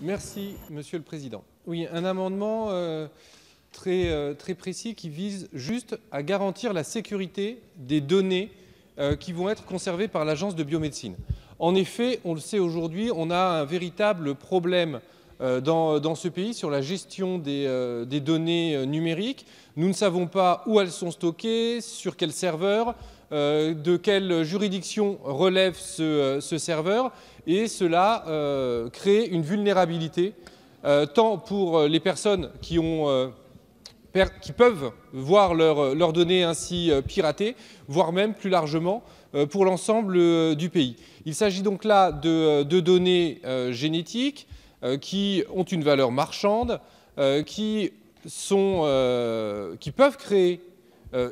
Merci, Monsieur le Président. Oui, un amendement très précis qui vise juste à garantir la sécurité des données qui vont être conservées par l'Agence de biomédecine. En effet, on le sait aujourd'hui, on a un véritable problème dans ce pays sur la gestion des données numériques. Nous ne savons pas où elles sont stockées, sur quel serveur, de quelle juridiction relève ce serveur, et cela crée une vulnérabilité tant pour les personnes qui peuvent voir leurs données ainsi piratées, voire même plus largement pour l'ensemble du pays. Il s'agit donc là de données génétiques qui ont une valeur marchande, qui peuvent créer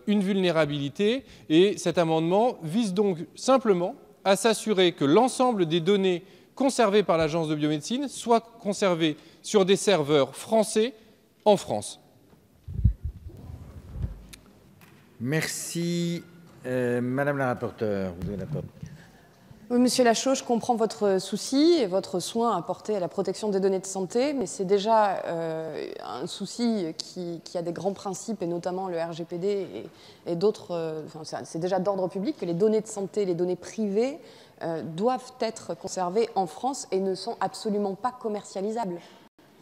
une vulnérabilité, et cet amendement vise donc simplement à s'assurer que l'ensemble des données conservées par l'Agence de biomédecine soient conservées sur des serveurs français en France. Merci. Madame la rapporteure, vous avez la parole. Oui, Monsieur Lachaud, je comprends votre souci et votre soin apporté à la protection des données de santé, mais c'est déjà un souci qui a des grands principes, et notamment le RGPD et d'autres. C'est déjà d'ordre public que les données de santé, les données privées, doivent être conservées en France et ne sont absolument pas commercialisables.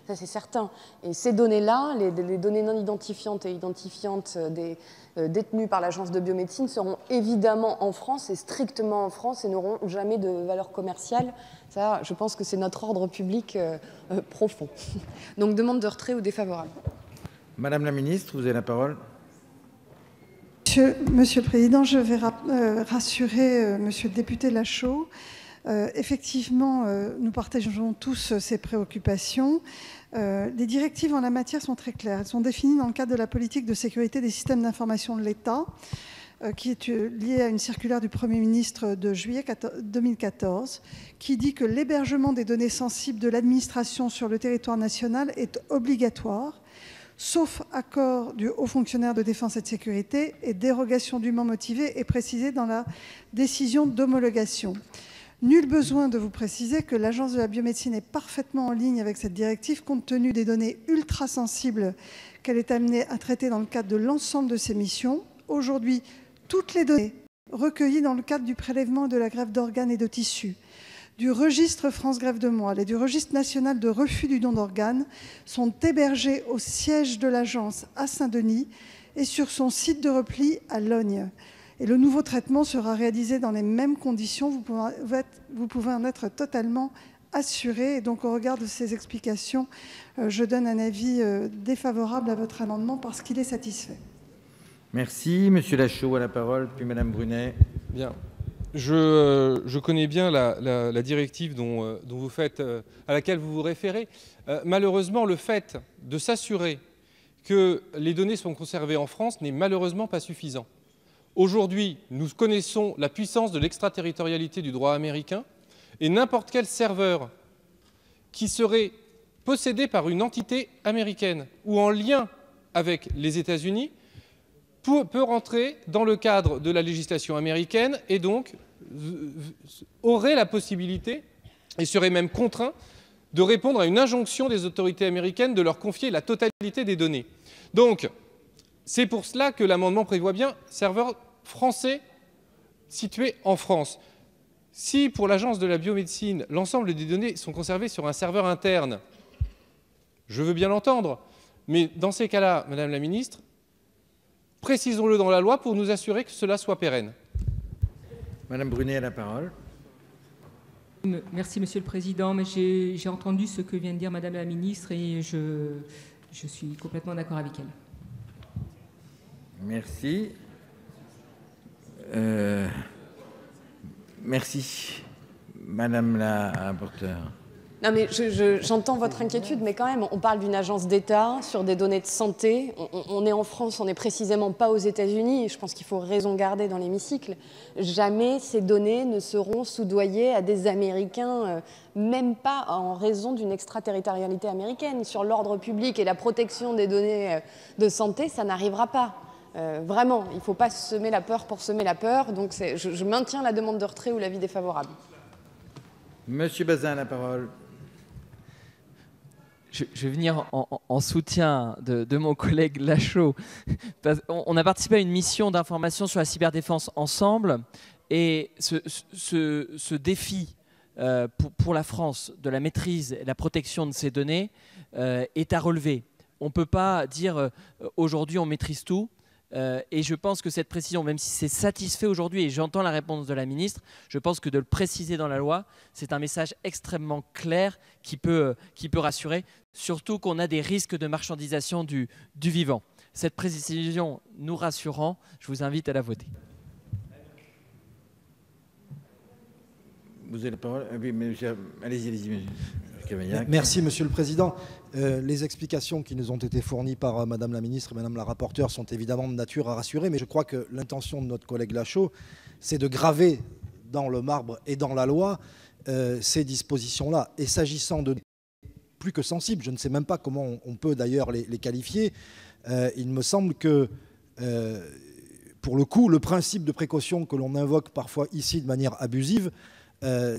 Ça, c'est certain. Et ces données-là, les données non identifiantes et identifiantes détenues par l'Agence de biomédecine seront évidemment en France et strictement en France et n'auront jamais de valeur commerciale. Ça, je pense que c'est notre ordre public profond. Donc, demande de retrait ou défavorable. Madame la ministre, vous avez la parole. Monsieur le Président, je vais rassurer Monsieur le député Lachaud. Effectivement, nous partageons tous ces préoccupations. Les directives en la matière sont très claires. Elles sont définies dans le cadre de la politique de sécurité des systèmes d'information de l'État, qui est liée à une circulaire du Premier ministre de juillet 2014, qui dit que l'hébergement des données sensibles de l'administration sur le territoire national est obligatoire, sauf accord du haut fonctionnaire de défense et de sécurité, et dérogation dûment motivée et précisée dans la décision d'homologation. Nul besoin de vous préciser que l'Agence de la biomédecine est parfaitement en ligne avec cette directive, compte tenu des données ultra sensibles qu'elle est amenée à traiter dans le cadre de l'ensemble de ses missions. Aujourd'hui, toutes les données recueillies dans le cadre du prélèvement et de la greffe d'organes et de tissus, du registre France Greffe de Moelle et du registre national de refus du don d'organes sont hébergées au siège de l'agence à Saint-Denis et sur son site de repli à Lognes. Et le nouveau traitement sera réalisé dans les mêmes conditions. Vous pouvez en être totalement assuré. Et donc, au regard de ces explications, je donne un avis défavorable à votre amendement parce qu'il est satisfait. Merci. Monsieur Lachaud a la parole, puis Madame Brunet. Bien. Je connais bien la directive à laquelle vous vous référez. Malheureusement, le fait de s'assurer que les données sont conservées en France n'est malheureusement pas suffisant. Aujourd'hui, nous connaissons la puissance de l'extraterritorialité du droit américain, et n'importe quel serveur qui serait possédé par une entité américaine ou en lien avec les États-Unis peut rentrer dans le cadre de la législation américaine et donc aurait la possibilité et serait même contraint de répondre à une injonction des autorités américaines de leur confier la totalité des données. Donc, c'est pour cela que l'amendement prévoit bien serveur français situé en France. Si pour l'Agence de la biomédecine, l'ensemble des données sont conservées sur un serveur interne, je veux bien l'entendre, mais dans ces cas-là, Madame la Ministre, précisons-le dans la loi pour nous assurer que cela soit pérenne. Madame Brunet a la parole. Merci Monsieur le Président, mais j'ai entendu ce que vient de dire Madame la Ministre et je suis complètement d'accord avec elle. Merci. Merci. Madame la rapporteure. Non, mais j'entends votre inquiétude, mais quand même, on parle d'une agence d'État sur des données de santé. On est en France, on n'est précisément pas aux États-Unis. Je pense qu'il faut raison garder dans l'hémicycle. Jamais ces données ne seront soudoyées à des Américains, même pas en raison d'une extraterritorialité américaine. Sur l'ordre public et la protection des données de santé, ça n'arrivera pas. Vraiment, il ne faut pas semer la peur pour semer la peur. Donc je maintiens la demande de retrait ou l'avis défavorable. Monsieur Bazin a la parole. Je vais venir en soutien de mon collègue Lachaud. On a participé à une mission d'information sur la cyberdéfense ensemble, et ce défi pour la France de la maîtrise et la protection de ces données est à relever. On ne peut pas dire aujourd'hui on maîtrise tout. Et je pense que cette précision, même si c'est satisfait aujourd'hui, et j'entends la réponse de la ministre, je pense que de le préciser dans la loi, c'est un message extrêmement clair qui peut rassurer, surtout qu'on a des risques de marchandisation du vivant. Cette précision nous rassurant, je vous invite à la voter. Vous avez la parole. Oui, allez-y, monsieur Cavaillac. Merci, Monsieur le Président. Les explications qui nous ont été fournies par Madame la Ministre et Madame la Rapporteure sont évidemment de nature à rassurer, mais je crois que l'intention de notre collègue Lachaud, c'est de graver dans le marbre et dans la loi ces dispositions-là. Et s'agissant de plus que sensibles, je ne sais même pas comment on peut d'ailleurs les qualifier, il me semble que, pour le coup, le principe de précaution que l'on invoque parfois ici de manière abusive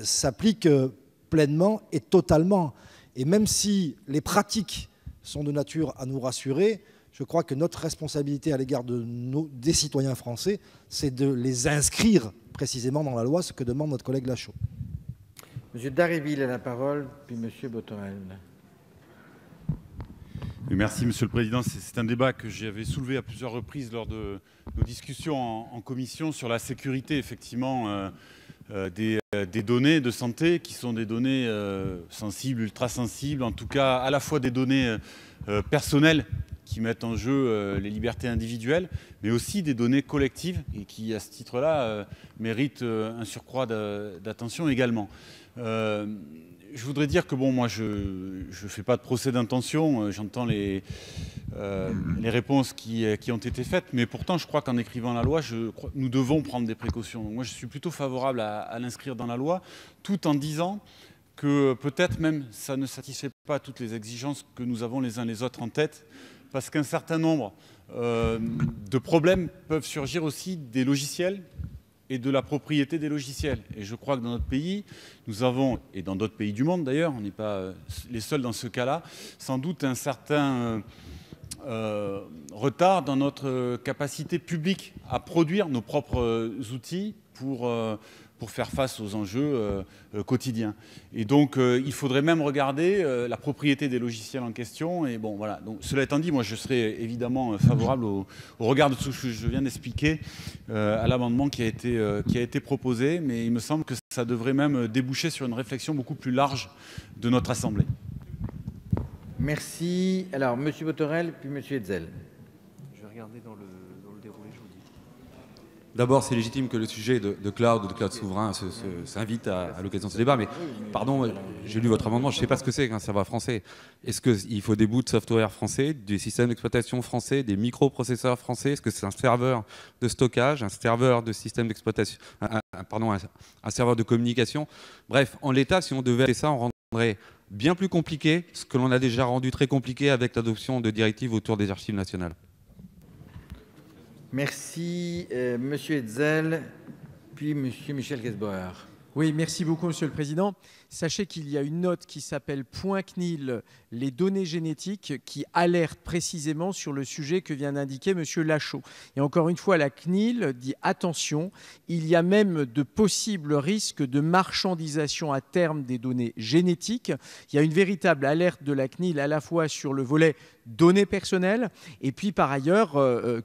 s'applique pleinement et totalement. Et même si les pratiques sont de nature à nous rassurer, je crois que notre responsabilité à l'égard des citoyens français, c'est de les inscrire précisément dans la loi, ce que demande notre collègue Lachaud. Monsieur Dharréville a la parole, puis Monsieur Botorel. Merci, Monsieur le Président. C'est un débat que j'avais soulevé à plusieurs reprises lors de nos discussions en commission sur la sécurité, effectivement, des données de santé qui sont des données sensibles, ultra sensibles, en tout cas à la fois des données personnelles qui mettent en jeu les libertés individuelles, mais aussi des données collectives et qui, à ce titre-là, méritent un surcroît d'attention également. Je voudrais dire que, bon, moi, je ne fais pas de procès d'intention, j'entends les réponses qui ont été faites, mais pourtant, je crois qu'en écrivant la loi, nous devons prendre des précautions. Donc, moi, je suis plutôt favorable à l'inscrire dans la loi, tout en disant que peut-être même ça ne satisfait pas toutes les exigences que nous avons les uns les autres en tête, parce qu'un certain nombre de problèmes peuvent surgir aussi des logiciels et de la propriété des logiciels. Et je crois que dans notre pays, nous avons, et dans d'autres pays du monde d'ailleurs, on n'est pas les seuls dans ce cas-là, sans doute un certain retard dans notre capacité publique à produire nos propres outils pour faire face aux enjeux quotidiens. Et donc, il faudrait même regarder la propriété des logiciels en question. Et bon, voilà. Donc, cela étant dit, moi, je serais évidemment favorable au regard de tout ce que je viens d'expliquer à l'amendement qui a été proposé. Mais il me semble que ça devrait même déboucher sur une réflexion beaucoup plus large de notre Assemblée. Merci. Alors, Monsieur Botorel, puis Monsieur Hetzel. Je vais regarder dans le déroulé, je vous dis. D'abord, c'est légitime que le sujet de cloud souverain s'invite à l'occasion de ce débat, mais pardon, j'ai lu votre amendement, je ne sais pas ce que c'est qu'un serveur français. Est-ce qu'il faut des bouts de software français, des systèmes d'exploitation français, des microprocesseurs français? Est-ce que c'est un serveur de stockage, un serveur de système d'exploitation, un serveur de communication? Bref, en l'état, si on devait faire ça, on rendrait bien plus compliqué ce que l'on a déjà rendu très compliqué avec l'adoption de directives autour des archives nationales. Merci, Monsieur Hetzel, puis Monsieur Michel Kesbauer. Oui, merci beaucoup, Monsieur le Président. Sachez qu'il y a une note qui s'appelle Point CNIL, les données génétiques, qui alerte précisément sur le sujet que vient d'indiquer Monsieur Lachaud. Et encore une fois, la CNIL dit attention, il y a même de possibles risques de marchandisation à terme des données génétiques. Il y a une véritable alerte de la CNIL à la fois sur le volet données personnelles et puis par ailleurs,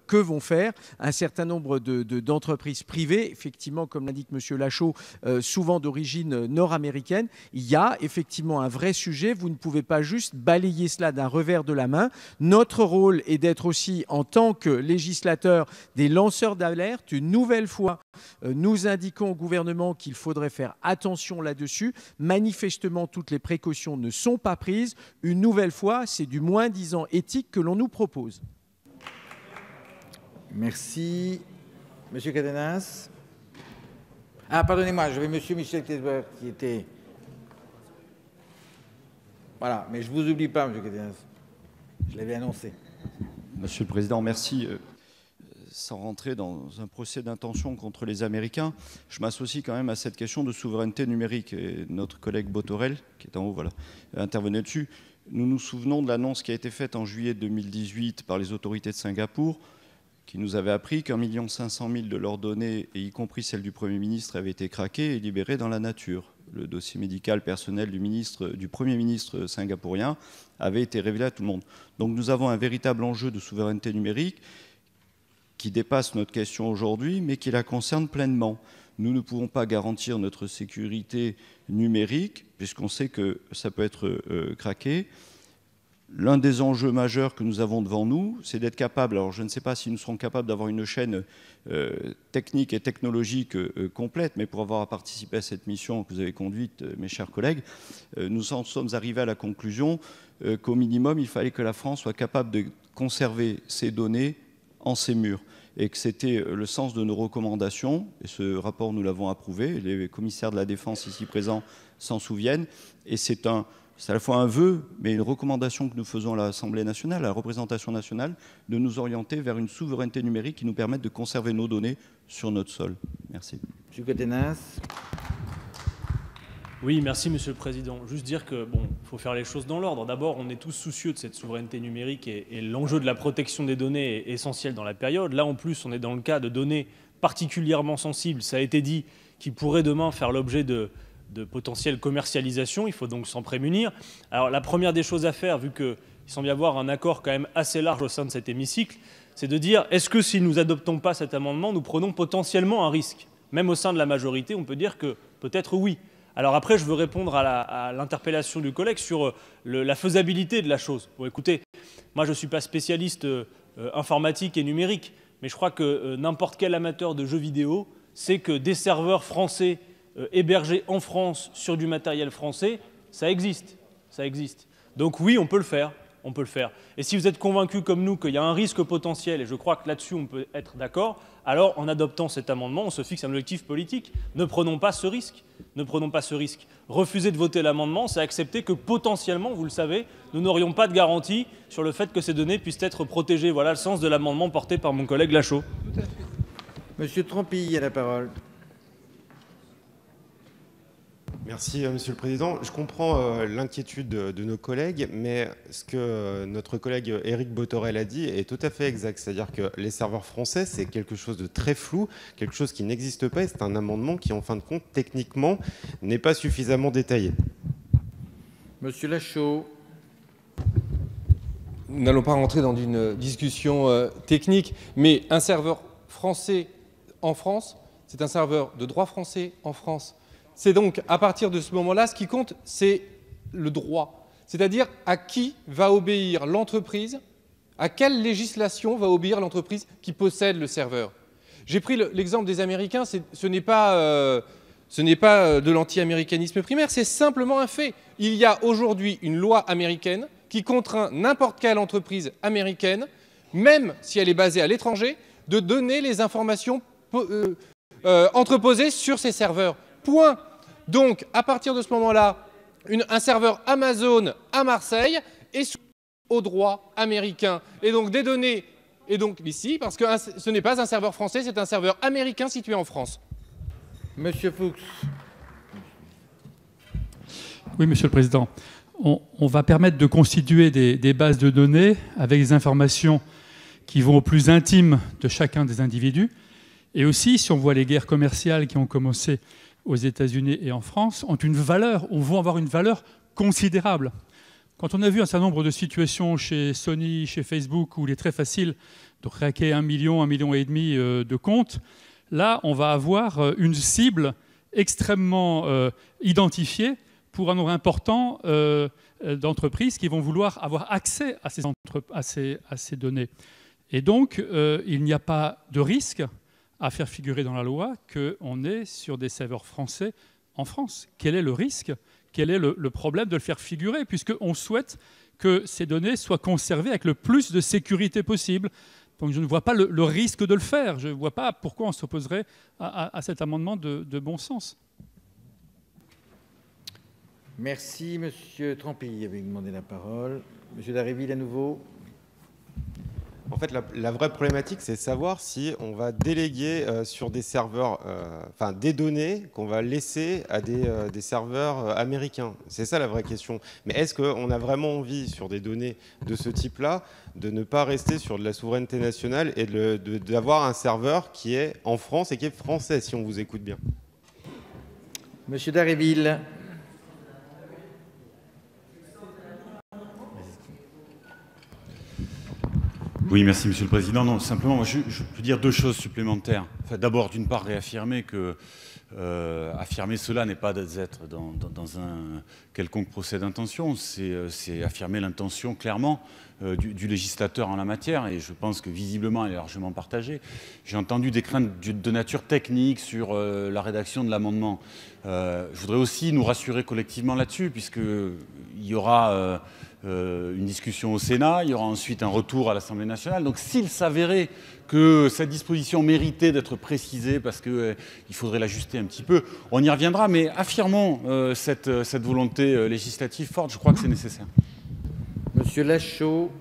que vont faire un certain nombre d'entreprises privées, effectivement, comme l'indique Monsieur Lachaud, souvent d'origine nord-américaine. Il y a effectivement un vrai sujet. Vous ne pouvez pas juste balayer cela d'un revers de la main. Notre rôle est d'être aussi, en tant que législateur, des lanceurs d'alerte. Une nouvelle fois, nous indiquons au gouvernement qu'il faudrait faire attention là-dessus. Manifestement, toutes les précautions ne sont pas prises. Une nouvelle fois, c'est du moins-disant éthique que l'on nous propose. Merci. Monsieur Cadenas. Ah, pardonnez-moi, j'avais Monsieur Michel Kesbauer qui était... Voilà, mais je ne vous oublie pas, Monsieur Cadenas. Je l'avais annoncé. Monsieur le Président, merci. Sans rentrer dans un procès d'intention contre les Américains, je m'associe quand même à cette question de souveraineté numérique. Et notre collègue Botorel, qui est en haut, voilà, intervenait dessus. Nous nous souvenons de l'annonce qui a été faite en juillet 2018 par les autorités de Singapour, qui nous avait appris qu'1 500 000 de leurs données, et y compris celles du Premier ministre, avaient été craquées et libérées dans la nature. Le dossier médical personnel du Premier ministre singapourien avait été révélé à tout le monde. Donc nous avons un véritable enjeu de souveraineté numérique qui dépasse notre question aujourd'hui, mais qui la concerne pleinement. Nous ne pouvons pas garantir notre sécurité numérique, puisqu'on sait que ça peut être craqué. L'un des enjeux majeurs que nous avons devant nous, c'est d'être capable, alors je ne sais pas si nous serons capables d'avoir une chaîne technique et technologique complète, mais pour avoir participé à cette mission que vous avez conduite, mes chers collègues, nous en sommes arrivés à la conclusion qu'au minimum, il fallait que la France soit capable de conserver ses données en ses murs, et que c'était le sens de nos recommandations, et ce rapport nous l'avons approuvé, les commissaires de la Défense ici présents s'en souviennent, et c'est à la fois un vœu, mais une recommandation que nous faisons à l'Assemblée nationale, à la représentation nationale, de nous orienter vers une souveraineté numérique qui nous permette de conserver nos données sur notre sol. Merci. M. Cadenas. Oui, merci Monsieur le Président. Juste dire que, bon, il faut faire les choses dans l'ordre. D'abord, on est tous soucieux de cette souveraineté numérique et l'enjeu de la protection des données est essentiel dans la période. Là, en plus, on est dans le cas de données particulièrement sensibles, ça a été dit, qui pourraient demain faire l'objet de potentielle commercialisation. Il faut donc s'en prémunir. Alors, la première des choses à faire, vu qu'il semble y avoir un accord quand même assez large au sein de cet hémicycle, c'est de dire, est-ce que si nous n'adoptons pas cet amendement, nous prenons potentiellement un risque? Même au sein de la majorité, on peut dire que peut-être oui. Alors après, je veux répondre à l'interpellation du collègue sur la faisabilité de la chose. Bon, écoutez, moi je ne suis pas spécialiste informatique et numérique, mais je crois que n'importe quel amateur de jeux vidéo sait que des serveurs français hébergés en France sur du matériel français, ça existe. Ça existe. Donc oui, on peut le faire. On peut le faire. Et si vous êtes convaincus comme nous qu'il y a un risque potentiel, et je crois que là-dessus on peut être d'accord, alors en adoptant cet amendement, on se fixe un objectif politique. Ne prenons pas ce risque. Ne prenons pas ce risque. Refuser de voter l'amendement, c'est accepter que potentiellement, vous le savez, nous n'aurions pas de garantie sur le fait que ces données puissent être protégées. Voilà le sens de l'amendement porté par mon collègue Lachaud. Tout à fait. Monsieur Trompille a la parole. Merci, Monsieur le Président. Je comprends l'inquiétude de nos collègues, mais ce que notre collègue Éric Bothorel a dit est tout à fait exact. C'est-à-dire que les serveurs français, c'est quelque chose de très flou, quelque chose qui n'existe pas, et c'est un amendement qui, en fin de compte, techniquement, n'est pas suffisamment détaillé. Monsieur Lachaud. Nous n'allons pas rentrer dans une discussion technique, mais un serveur français en France, c'est un serveur de droit français en France. C'est donc, à partir de ce moment-là, ce qui compte, c'est le droit. C'est-à-dire à qui va obéir l'entreprise, à quelle législation va obéir l'entreprise qui possède le serveur. J'ai pris l'exemple des Américains, ce n'est pas de l'anti-américanisme primaire, c'est simplement un fait. Il y a aujourd'hui une loi américaine qui contraint n'importe quelle entreprise américaine, même si elle est basée à l'étranger, de donner les informations entreposées sur ses serveurs. Point. Donc, à partir de ce moment-là, un serveur Amazon à Marseille est soumis au droit américain. Et donc, des données, et donc ici, parce que ce n'est pas un serveur français, c'est un serveur américain situé en France. Monsieur Fuchs. Oui, Monsieur le Président. On va permettre de constituer des bases de données avec des informations qui vont au plus intime de chacun des individus. Et aussi, si on voit les guerres commerciales qui ont commencé aux États-Unis et en France, ont une valeur, ou vont avoir une valeur considérable. Quand on a vu un certain nombre de situations chez Sony, chez Facebook, où il est très facile de craquer 1 million, 1,5 million de comptes, là, on va avoir une cible extrêmement identifiée pour un nombre important d'entreprises qui vont vouloir avoir accès à ces données. Et donc, il n'y a pas de risque à faire figurer dans la loi qu'on est sur des serveurs français en France. Quel est le risque? Quel est le problème de le faire figurer? Puisqu'on souhaite que ces données soient conservées avec le plus de sécurité possible. Donc je ne vois pas le risque de le faire. Je ne vois pas pourquoi on s'opposerait à cet amendement de bon sens. Merci. Monsieur Trompille avait demandé la parole. Monsieur Daréville à nouveau. En fait, la vraie problématique, c'est savoir si on va déléguer sur des serveurs, enfin des données qu'on va laisser à des serveurs américains. C'est ça la vraie question. Mais est-ce qu'on a vraiment envie, sur des données de ce type-là, de ne pas rester sur de la souveraineté nationale et d'avoir un serveur qui est en France et qui est français, si on vous écoute bien? Monsieur Dharréville. Oui, merci Monsieur le Président. Non, simplement, moi, je peux dire deux choses supplémentaires. Enfin, d'abord, d'une part, réaffirmer que affirmer cela n'est pas d'être dans un quelconque procès d'intention, c'est affirmer l'intention clairement du législateur en la matière, et je pense que visiblement elle est largement partagée. J'ai entendu des craintes de nature technique sur la rédaction de l'amendement. Je voudrais aussi nous rassurer collectivement là-dessus, puisqu'il y aura une discussion au Sénat, il y aura ensuite un retour à l'Assemblée nationale. Donc s'il s'avérait que cette disposition méritait d'être précisée parce qu'il faudrait l'ajuster un petit peu, on y reviendra, mais affirmons cette volonté législative forte, je crois que c'est nécessaire. Monsieur Lachaud,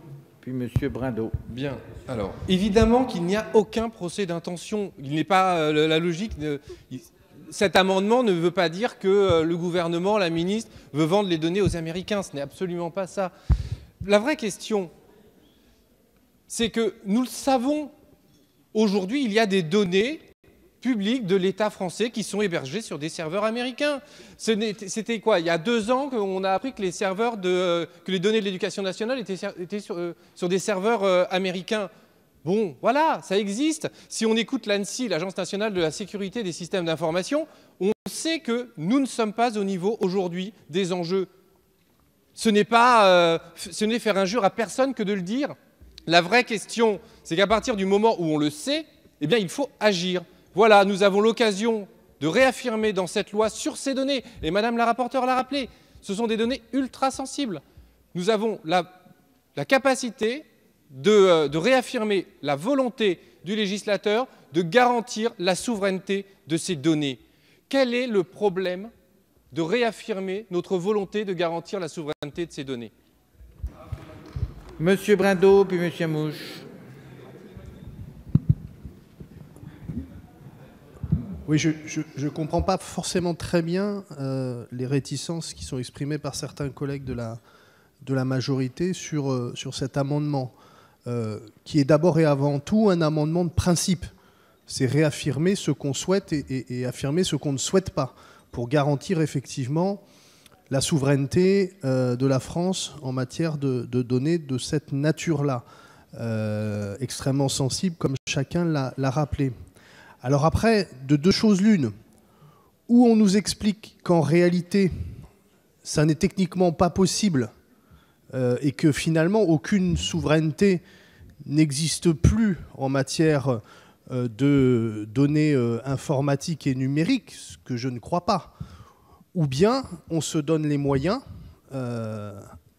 puis Monsieur Brindeau. Bien. Alors, évidemment qu'il n'y a aucun procès d'intention. Il n'est pas la logique de... Cet amendement ne veut pas dire que le gouvernement, la ministre, veut vendre les données aux Américains. Ce n'est absolument pas ça. La vraie question, c'est que nous le savons, aujourd'hui, il y a des données publiques de l'État français qui sont hébergées sur des serveurs américains. C'était quoi? Il y a 2 ans qu'on a appris que les serveurs que les données de l'éducation nationale étaient sur des serveurs américains. Bon, voilà, ça existe. Si on écoute l'ANSSI, l'Agence nationale de la sécurité des systèmes d'information, on sait que nous ne sommes pas au niveau aujourd'hui des enjeux. Ce n'est faire injure à personne que de le dire. La vraie question, c'est qu'à partir du moment où on le sait, eh bien, il faut agir. Voilà, nous avons l'occasion de réaffirmer dans cette loi sur ces données, et Madame la rapporteure l'a rappelé, ce sont des données ultra sensibles. Nous avons la capacité de réaffirmer la volonté du législateur de garantir la souveraineté de ces données. Quel est le problème de réaffirmer notre volonté de garantir la souveraineté de ces données? Monsieur Brindeau, puis Monsieur Mouche. Oui, je ne comprends pas forcément très bien les réticences qui sont exprimées par certains collègues de la majorité sur cet amendement. Qui est d'abord et avant tout un amendement de principe. C'est réaffirmer ce qu'on souhaite et affirmer ce qu'on ne souhaite pas, pour garantir effectivement la souveraineté de la France en matière de données de cette nature-là, extrêmement sensible, comme chacun l'a rappelé. Alors après, de 2 choses l'une, où on nous explique qu'en réalité, ça n'est techniquement pas possible, et que finalement aucune souveraineté n'existe plus en matière de données informatiques et numériques, ce que je ne crois pas. Ou bien on se donne les moyens,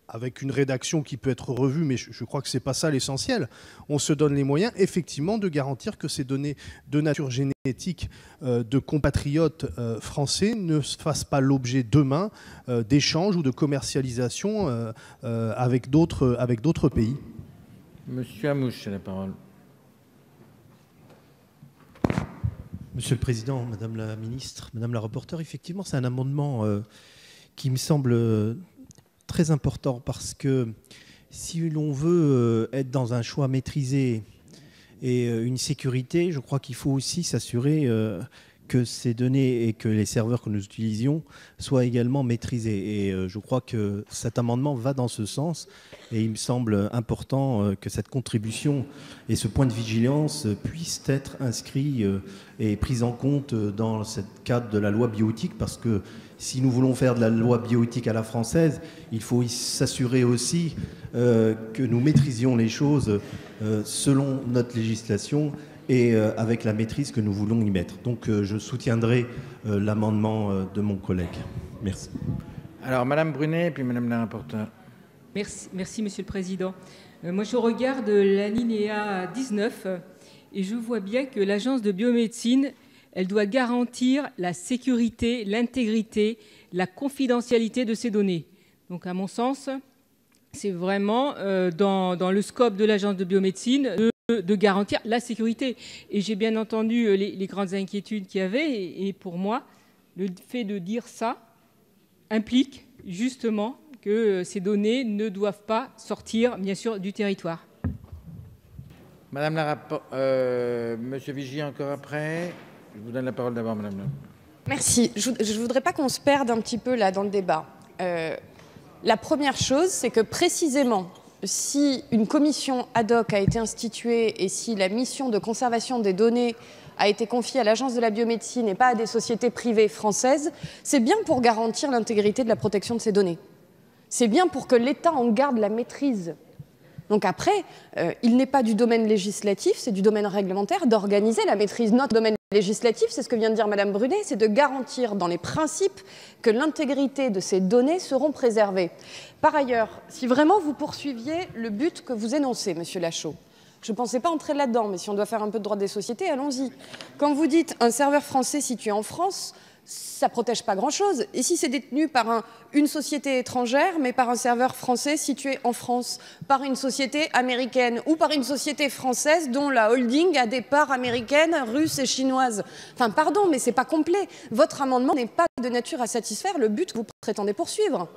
avec une rédaction qui peut être revue, mais je crois que ce n'est pas ça l'essentiel, on se donne les moyens effectivement de garantir que ces données de nature génétique de compatriotes français ne fassent pas l'objet demain d'échanges ou de commercialisation avec d'autres pays. Monsieur Amouche, la parole. Monsieur le Président, Madame la Ministre, Madame la Rapporteure, effectivement, c'est un amendement qui me semble très important, parce que si l'on veut être dans un choix maîtrisé et une sécurité, je crois qu'il faut aussi s'assurer que ces données et que les serveurs que nous utilisions soient également maîtrisés. Et je crois que cet amendement va dans ce sens, et il me semble important que cette contribution et ce point de vigilance puissent être inscrits et pris en compte dans ce cadre de la loi bioéthique, parce que si nous voulons faire de la loi bioéthique à la française, il faut s'assurer aussi que nous maîtrisions les choses selon notre législation et avec la maîtrise que nous voulons y mettre. Donc je soutiendrai l'amendement de mon collègue. Merci. Alors Madame Brunet, puis Madame la rapporteure. Merci Monsieur le Président. Moi je regarde l'alinéa 19 et je vois bien que l'Agence de biomédecine, elle doit garantir la sécurité, l'intégrité, la confidentialité de ces données. Donc à mon sens, c'est vraiment dans le scope de l'Agence de biomédecine de garantir la sécurité. Et j'ai bien entendu les grandes inquiétudes qu'il y avait. Et pour moi, le fait de dire ça implique justement que ces données ne doivent pas sortir, bien sûr, du territoire. Madame la Monsieur Vigier, encore après. Je vous donne la parole d'abord, madame. Merci. Je ne voudrais pas qu'on se perde un petit peu là dans le débat. La première chose, c'est que précisément, si une commission ad hoc a été instituée et si la mission de conservation des données a été confiée à l'Agence de la biomédecine et pas à des sociétés privées françaises, c'est bien pour garantir l'intégrité de la protection de ces données. C'est bien pour que l'État en garde la maîtrise. Donc après, il n'est pas du domaine législatif, c'est du domaine réglementaire d'organiser la maîtrise. Notre domaine législatif, c'est ce que vient de dire Madame Brunet, c'est de garantir dans les principes que l'intégrité de ces données seront préservées. Par ailleurs, si vraiment vous poursuiviez le but que vous énoncez, Monsieur Lachaud, je ne pensais pas entrer là-dedans, mais si on doit faire un peu de droit des sociétés, allons-y. Quand vous dites un serveur français situé en France, ça ne protège pas grand-chose. Et si c'est détenu par une société étrangère, mais par un serveur français situé en France, par une société américaine ou par une société française dont la holding a des parts américaines, russes et chinoises. Enfin, pardon, mais ce n'est pas complet. Votre amendement n'est pas de nature à satisfaire le but que vous prétendez poursuivre.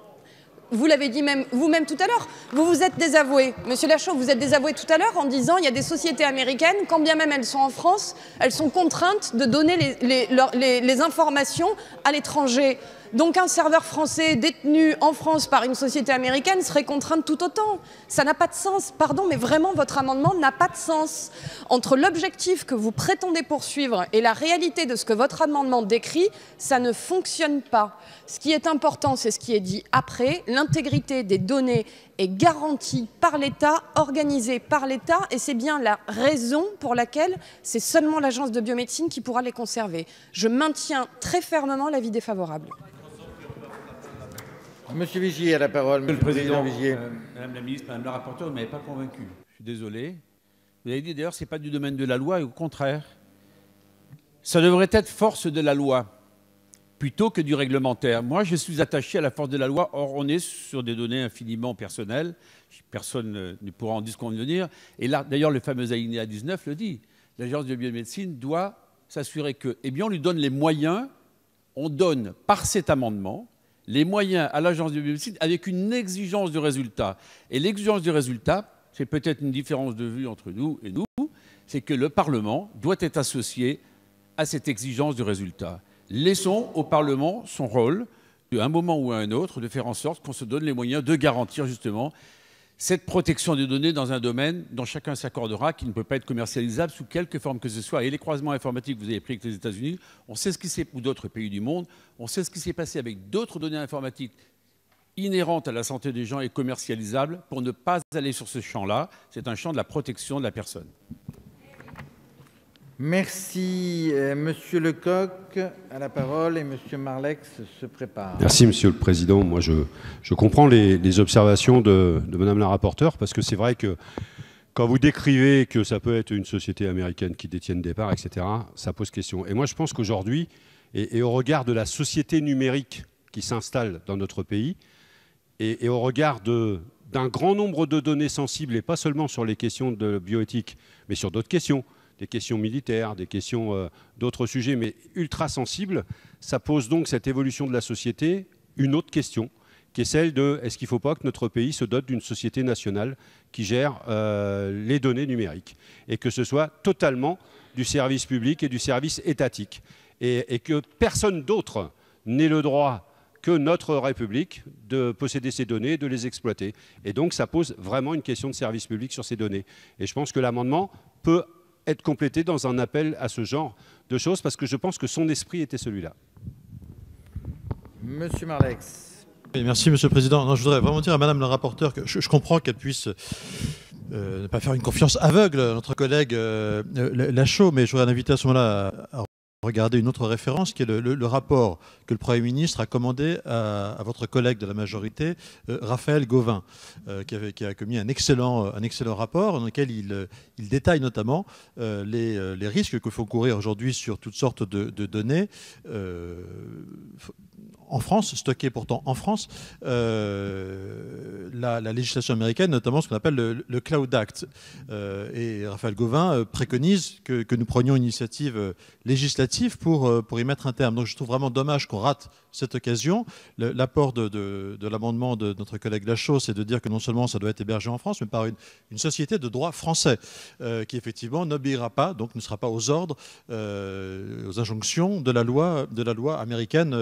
Vous l'avez dit vous-même tout à l'heure, vous vous êtes désavoué. Monsieur Lachaud, vous êtes désavoué tout à l'heure en disant il y a des sociétés américaines, quand bien même elles sont en France, elles sont contraintes de donner les informations à l'étranger. Donc un serveur français détenu en France par une société américaine serait contraint tout autant. Ça n'a pas de sens. Pardon, mais vraiment, votre amendement n'a pas de sens. Entre l'objectif que vous prétendez poursuivre et la réalité de ce que votre amendement décrit, ça ne fonctionne pas. Ce qui est important, c'est ce qui est dit après. L'intégrité des données est garantie par l'État, organisée par l'État, et c'est bien la raison pour laquelle c'est seulement l'Agence de biomédecine qui pourra les conserver. Je maintiens très fermement l'avis défavorable. Monsieur Vigier a la parole. Monsieur le Président, Vigier. Madame la ministre, Madame la rapporteure, vous ne m'avez pas convaincu. Je suis désolé. Vous avez dit d'ailleurs que ce n'est pas du domaine de la loi, et au contraire. Ça devrait être force de la loi plutôt que du réglementaire. Moi, je suis attaché à la force de la loi. Or, on est sur des données infiniment personnelles. Personne ne pourra en disconvenir. Et là, d'ailleurs, le fameux alinéa 19 le dit. L'Agence de biomédecine doit s'assurer que, eh bien, on lui donne les moyens. On donne, par cet amendement, les moyens à l'Agence de biomédecine avec une exigence de résultat. Et l'exigence du résultat, c'est peut-être une différence de vue entre nous et nous, c'est que le Parlement doit être associé à cette exigence de résultat. Laissons au Parlement son rôle, à un moment ou à un autre, de faire en sorte qu'on se donne les moyens de garantir justement cette protection des données dans un domaine dont chacun s'accordera, qui ne peut pas être commercialisable sous quelque forme que ce soit. Et les croisements informatiques que vous avez pris avec les États-Unis, on sait ce qui s'est, ou d'autres pays du monde, on sait ce qui s'est passé avec d'autres données informatiques inhérentes à la santé des gens et commercialisables pour ne pas aller sur ce champ-là. C'est un champ de la protection de la personne. Merci. Monsieur Lecoq a la parole et Monsieur Marlex se prépare. Merci Monsieur le Président. Moi je comprends les observations de Madame la rapporteure, parce que c'est vrai que quand vous décrivez que ça peut être une société américaine qui détienne des parts, etc., ça pose question. Et moi je pense qu'aujourd'hui, et au regard de la société numérique qui s'installe dans notre pays, et au regard d'un grand nombre de données sensibles, et pas seulement sur les questions de bioéthique, mais sur d'autres questions, des questions militaires, des questions d'autres sujets, mais ultra sensibles, ça pose donc cette évolution de la société une autre question, qui est celle de est-ce qu'il ne faut pas que notre pays se dote d'une société nationale qui gère les données numériques, et que ce soit totalement du service public et du service étatique, et que personne d'autre n'ait le droit que notre République de posséder ces données, de les exploiter. Et donc ça pose vraiment une question de service public sur ces données. Et je pense que l'amendement peut être complété dans un appel à ce genre de choses, parce que je pense que son esprit était celui-là. Monsieur Marlex. Oui, merci Monsieur le Président. Non, je voudrais vraiment dire à Madame la rapporteure que je comprends qu'elle puisse ne pas faire une confiance aveugle à notre collègue Lachaud, mais je voudrais l'inviter à ce moment-là à regarder une autre référence, qui est le rapport que le Premier ministre a commandé à votre collègue de la majorité, Raphaël Gauvain, qui a commis un excellent rapport dans lequel il détaille notamment les risques qu'il faut courir aujourd'hui sur toutes sortes de données en France, stockées pourtant en France, la législation américaine, notamment ce qu'on appelle le Cloud Act. Et Raphaël Gauvain préconise que nous prenions une initiative législative pour y mettre un terme. Donc je trouve vraiment dommage qu'on rate cette occasion. L'apport de l'amendement de notre collègue Lachaud, c'est de dire que non seulement ça doit être hébergé en France, mais par une société de droit français qui effectivement n'obéira pas, donc ne sera pas aux ordres, aux injonctions de la loi américaine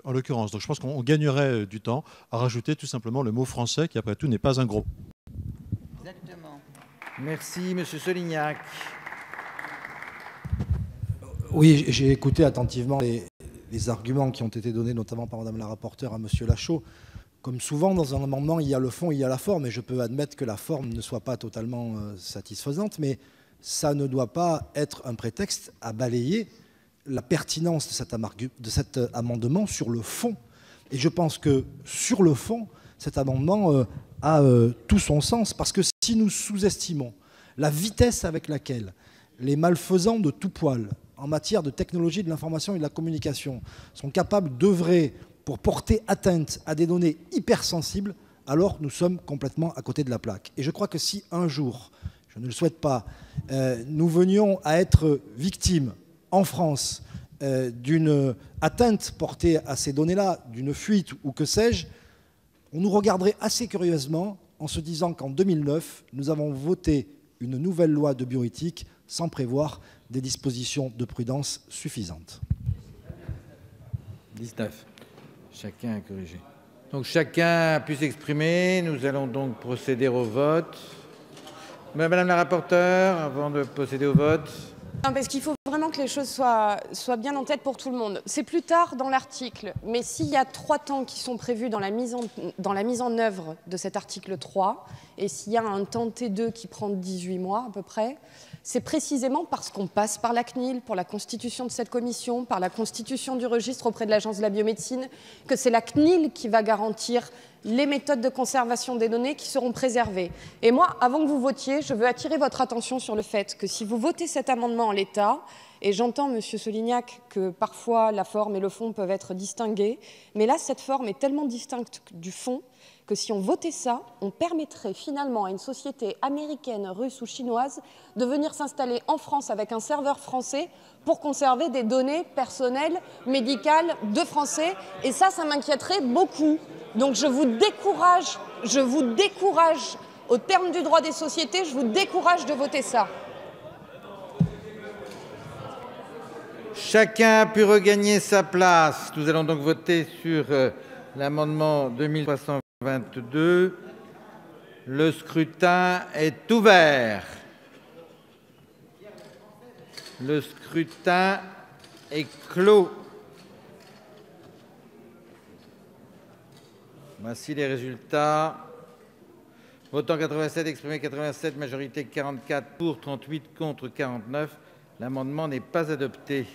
en l'occurrence. Donc je pense qu'on gagnerait du temps à rajouter tout simplement le mot français qui après tout n'est pas un gros. Exactement. Merci, Monsieur Solignac. Oui, j'ai écouté attentivement les arguments qui ont été donnés, notamment par Madame la rapporteure à Monsieur Lachaud. Comme souvent, dans un amendement, il y a le fond, il y a la forme, et je peux admettre que la forme ne soit pas totalement satisfaisante, mais ça ne doit pas être un prétexte à balayer la pertinence de cet amendement sur le fond. Et je pense que sur le fond, cet amendement a tout son sens, parce que si nous sous-estimons la vitesse avec laquelle les malfaisants de tout poil, en matière de technologie de l'information et de la communication, sont capables d'œuvrer pour porter atteinte à des données hypersensibles, alors nous sommes complètement à côté de la plaque. Et je crois que si un jour, je ne le souhaite pas, nous venions à être victimes en France d'une atteinte portée à ces données-là, d'une fuite ou que sais-je, on nous regarderait assez curieusement en se disant qu'en 2009, nous avons voté une nouvelle loi de bioéthique sans prévoir des dispositions de prudence suffisantes. 19. Chacun a corrigé. Donc chacun a pu s'exprimer. Nous allons donc procéder au vote. Madame la rapporteure, avant de procéder au vote. Non, parce qu'il faut vraiment que les choses soient bien en tête pour tout le monde. C'est plus tard dans l'article, mais s'il y a 3 temps qui sont prévus dans la mise en œuvre de cet article 3, et s'il y a un temps T2 qui prend 18 mois à peu près, c'est précisément parce qu'on passe par la CNIL pour la constitution de cette commission, par la constitution du registre auprès de l'Agence de la biomédecine, que c'est la CNIL qui va garantir les méthodes de conservation des données qui seront préservées. Et moi, avant que vous votiez, je veux attirer votre attention sur le fait que si vous votez cet amendement en l'état, et j'entends, Monsieur Solignac, que parfois la forme et le fond peuvent être distingués, mais là, cette forme est tellement distincte du fond que si on votait ça, on permettrait finalement à une société américaine, russe ou chinoise de venir s'installer en France avec un serveur français pour conserver des données personnelles, médicales de Français. Et ça m'inquiéterait beaucoup. Donc je vous décourage, au terme du droit des sociétés, je vous décourage de voter ça. Chacun a pu regagner sa place. Nous allons donc voter sur l'amendement 2322. Le scrutin est ouvert. Le scrutin est clos. Voici les résultats. Votant 87, exprimé 87, majorité 44 pour, 38 contre 49. L'amendement n'est pas adopté.